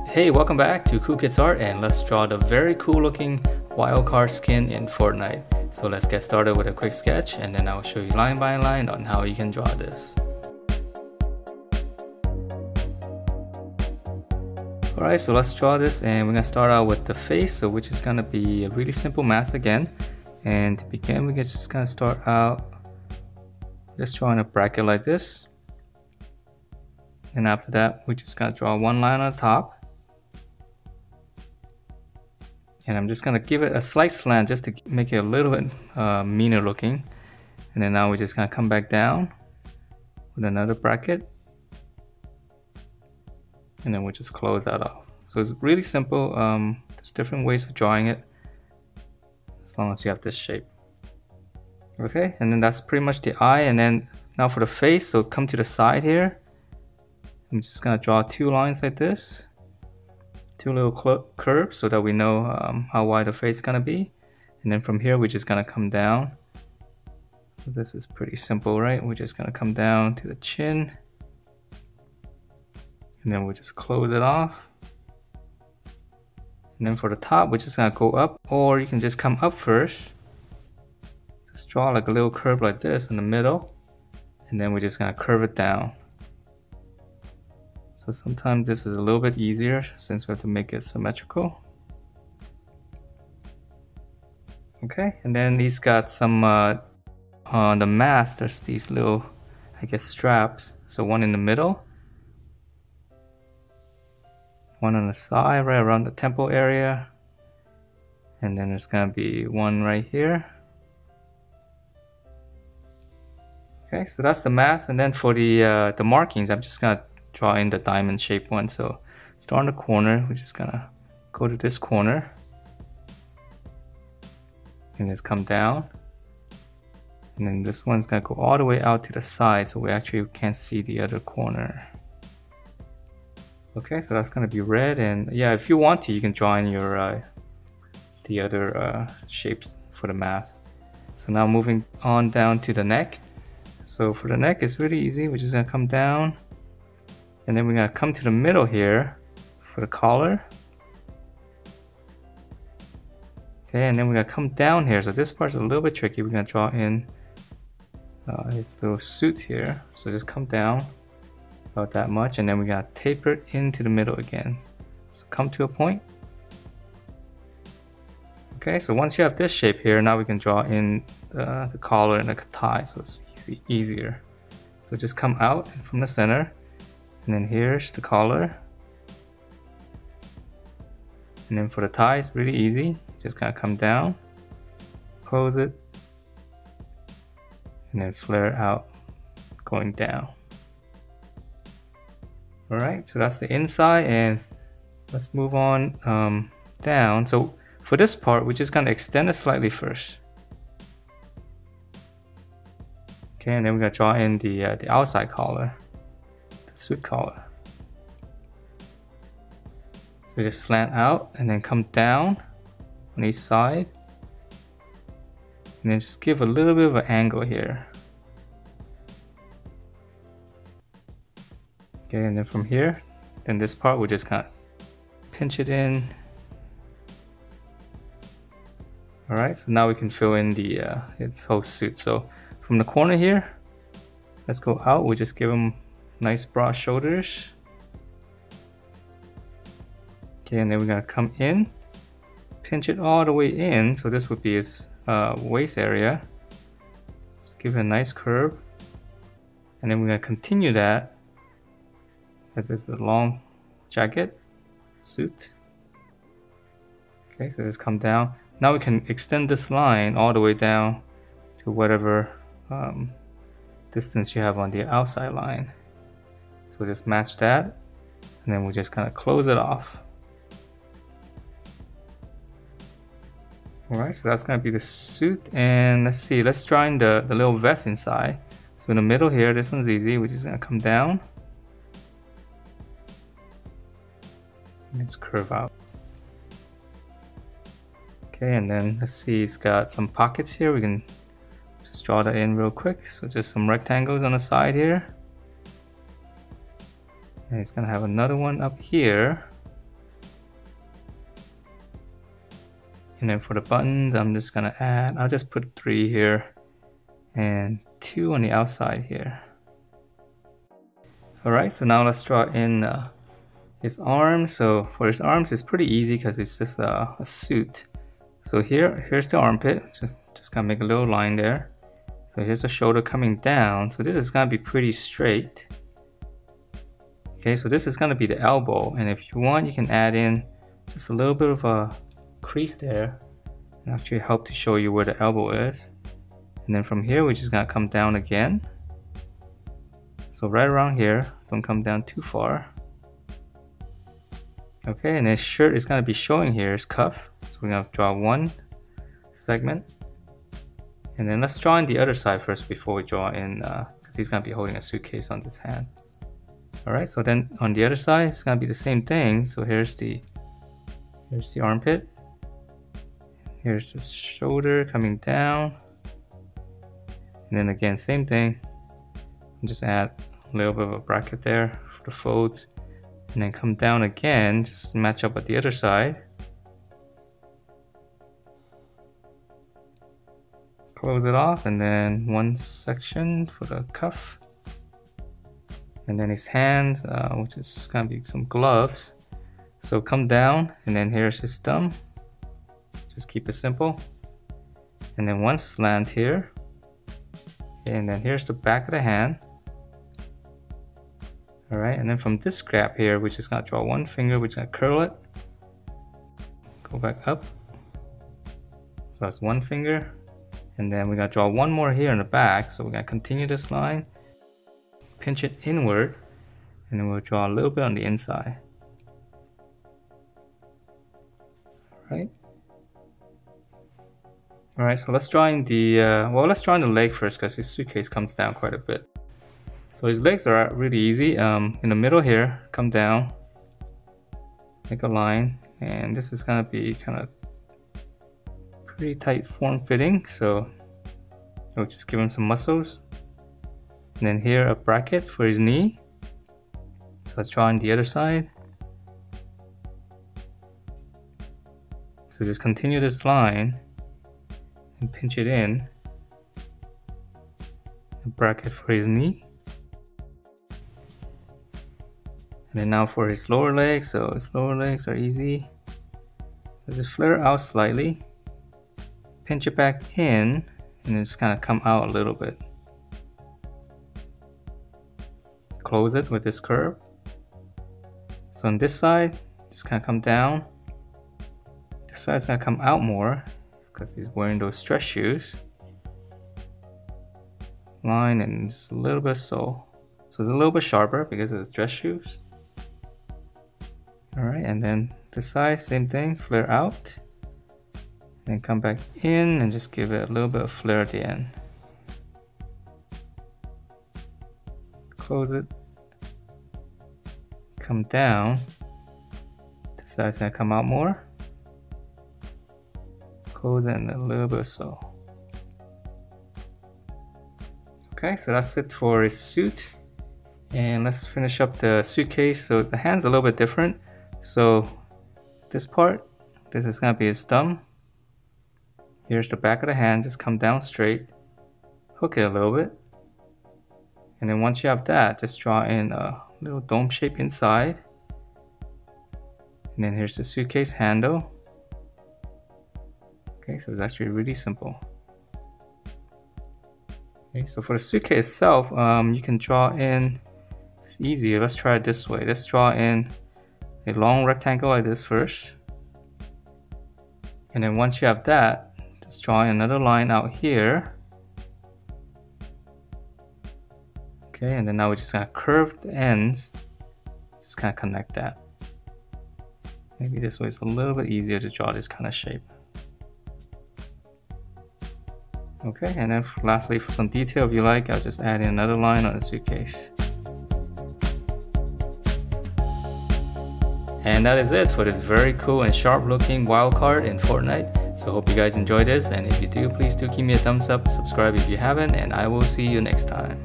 Hey, welcome back to Cool Kids Art, and let's draw the very cool looking wildcard skin in Fortnite. So let's get started with a quick sketch, and then I'll show you line by line on how you can draw this. Alright, so let's draw this, and we're gonna start out with the face, so which is gonna be a really simple mask again. And to begin, we're just gonna start out just drawing a bracket like this. And after that, we're just gonna draw one line on the top. And I'm just gonna give it a slight slant just to make it a little bit meaner looking. And then now we're just gonna come back down with another bracket. And then we'll just close that off. So it's really simple. There's different ways of drawing it, as long as you have this shape. Okay, and then that's pretty much the eye. And then now for the face, so come to the side here. I'm just gonna draw two lines like this. Two little curves so that we know how wide the face is gonna be. And then from here, we're just gonna come down. So this is pretty simple, right? We're just gonna come down to the chin. And then we'll just close it off. And then for the top, we're just gonna go up, or you can just come up first. Just draw like a little curve like this in the middle. And then we're just gonna curve it down. So sometimes this is a little bit easier since we have to make it symmetrical. Okay, and then he's got some, on the mask, there's these little, I guess, straps. So one in the middle, one on the side, right around the temple area. And then there's gonna be one right here. Okay, so that's the mask. And then for the markings, I'm just gonna draw in the diamond shaped one. So start on the corner, we're just gonna go to this corner and just come down, and then this one's gonna go all the way out to the side, so we actually can't see the other corner. Okay, so that's gonna be red. And yeah, if you want to, you can draw in your the other shapes for the mask. So now moving on down to the neck. So for the neck, it's really easy. We're just gonna come down, and then we're gonna come to the middle here for the collar. Okay, and then we're gonna come down here. So this part's a little bit tricky. We're gonna draw in his little suit here. So just come down about that much, and then we're gonna taper it into the middle again. So come to a point. Okay, so once you have this shape here, now we can draw in the collar and the tie, so it's easier. So just come out from the center. And then here's the collar. And then for the tie, it's really easy. Just gotta come down, close it, and then flare out going down. Alright, so that's the inside, and let's move on down. So for this part, we're just gonna extend it slightly first. Okay, and then we're gonna draw in the outside collar. Suit collar. So we just slant out and then come down on each side, and then just give a little bit of an angle here. Okay, and then from here, then this part we're just gonna pinch it in. Alright, so now we can fill in the its whole suit. So from the corner here, let's go out. We just give them nice broad shoulders. Okay, and then we're gonna come in, pinch it all the way in. So this would be his waist area. Just give it a nice curve. And then we're gonna continue that as it's a long jacket, suit. Okay, so just come down. Now we can extend this line all the way down to whatever distance you have on the outside line. So just match that, and then we'll just kind of close it off. Alright, so that's gonna be the suit, and let's see, let's draw in the little vest inside. So in the middle here, this one's easy. We're just gonna come down and just curve out. Okay, and then let's see, it's got some pockets here. We can just draw that in real quick. So just some rectangles on the side here. And it's gonna have another one up here. And then for the buttons, I'm just gonna add, I'll just put 3 here and 2 on the outside here. Alright, so now let's draw in his arms. So for his arms, it's pretty easy because it's just a suit. So here's the armpit, just gonna make a little line there. So here's the shoulder coming down. So this is gonna be pretty straight. Okay, so this is gonna be the elbow, and if you want, you can add in just a little bit of a crease there and actually help to show you where the elbow is. And then from here, we're just gonna come down again. So right around here, don't come down too far. Okay, and his shirt is gonna be showing here his cuff. So we're gonna draw one segment. And then let's draw in the other side first before we draw in, because he's gonna be holding a suitcase on this hand. Alright, so then on the other side, it's gonna be the same thing. So here's the armpit. Here's the shoulder coming down. And then again, same thing. Just add a little bit of a bracket there for the folds. And then come down again, just match up with the other side. Close it off, and then one section for the cuff. And then his hands, which is gonna be some gloves. So come down, and then here's his thumb. Just keep it simple. And then one slant here. And then here's the back of the hand. Alright, and then from this gap here, we're just gonna draw one finger, we're just gonna curl it. Go back up. So that's one finger. And then we're gonna draw one more here in the back. So we're gonna continue this line, pinch it inward, and then we'll draw a little bit on the inside. Alright, so let's draw in the, let's draw in the leg first because his suitcase comes down quite a bit. So his legs are really easy. In the middle here, come down, make a line, and this is gonna be kind of pretty tight form fitting, so we'll just give him some muscles. And then here a bracket for his knee. So let's draw on the other side. So just continue this line and pinch it in. A bracket for his knee. And then now for his lower legs, so his lower legs are easy. So just flare out slightly, pinch it back in, and it's kind of come out a little bit. Close it with this curve. So on this side, just kind of come down. This side's gonna come out more because he's wearing those dress shoes. Line and just a little bit so it's a little bit sharper because of the dress shoes. Alright, and then this side, same thing, flare out. Then come back in and just give it a little bit of flare at the end. Close it. Come down. This side's gonna come out more. Close it and a little bit so. Okay, so that's it for his suit. And let's finish up the suitcase. So the hand's a little bit different. So this part, this is gonna be his thumb. Here's the back of the hand, just come down straight, hook it a little bit. And then once you have that, just draw in a little dome shape inside. And then here's the suitcase handle. Okay, so it's actually really simple. Okay, so for the suitcase itself, you can draw in, it's easier, let's try it this way. Let's draw in a long rectangle like this first. And then once you have that, just draw in another line out here. Okay, and then now we're just gonna curve the ends, just kind of connect that. Maybe this way is a little bit easier to draw this kind of shape. Okay, and then lastly, for some detail, if you like, I'll just add in another line on the suitcase. And that is it for this very cool and sharp looking wildcard in Fortnite. So hope you guys enjoyed this, and if you do, please do give me a thumbs up, subscribe if you haven't, and I will see you next time.